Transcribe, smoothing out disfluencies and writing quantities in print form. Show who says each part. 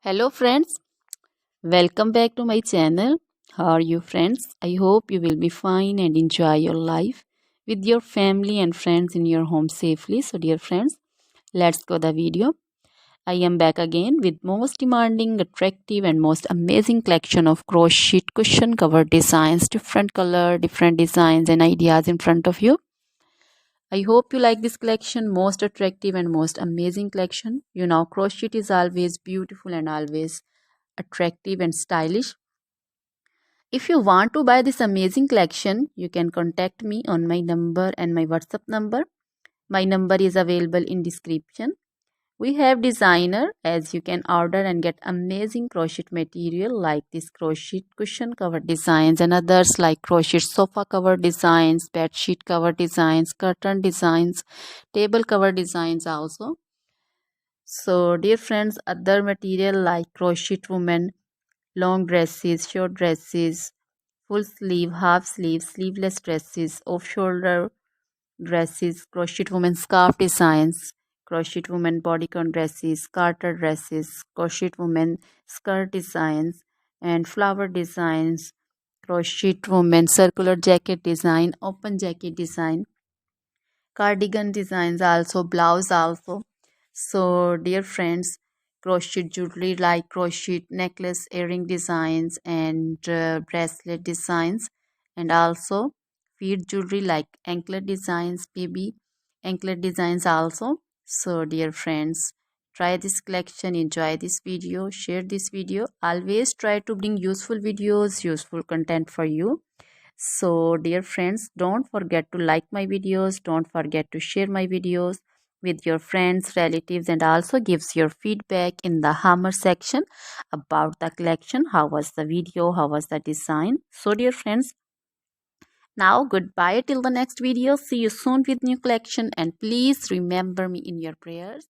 Speaker 1: Hello friends, welcome back to my channel. How are you friends? I hope you will be fine and enjoy your life with your family and friends in your home safely. So dear friends, let's go the video. I am back again with most demanding, attractive and most amazing collection of crochet cushion cover designs, different color, different designs and ideas in front of you. I hope you like this collection, most attractive and most amazing collection. You know, crochet is always beautiful and always attractive and stylish. If you want to buy this amazing collection, you can contact me on my number and my WhatsApp number. My number is available in description. We have designer as you can order and get amazing crochet material like this crochet cushion cover designs and others like crochet sofa cover designs, bed sheet cover designs, curtain designs, table cover designs also. So dear friends, other material like crochet woman, long dresses, short dresses, full sleeve, half sleeve, sleeveless dresses, off shoulder dresses, crochet woman scarf designs, crochet woman bodycon dresses, garter dresses, crochet woman skirt designs, and flower designs, crochet woman circular jacket design, open jacket design, cardigan designs also, blouse also. So dear friends, crochet jewelry like crochet necklace, earring designs and bracelet designs, and also feet jewelry like anklet designs, baby anklet designs also. So dear friends, try this collection, enjoy this video, share this video. Always try to bring useful videos, useful content for you. So dear friends, don't forget to like my videos, don't forget to share my videos with your friends, relatives, and also gives your feedback in the hammer section about the collection. How was the video, how was the design? So dear friends, now goodbye till the next video. See you soon with new collection, and please remember me in your prayers.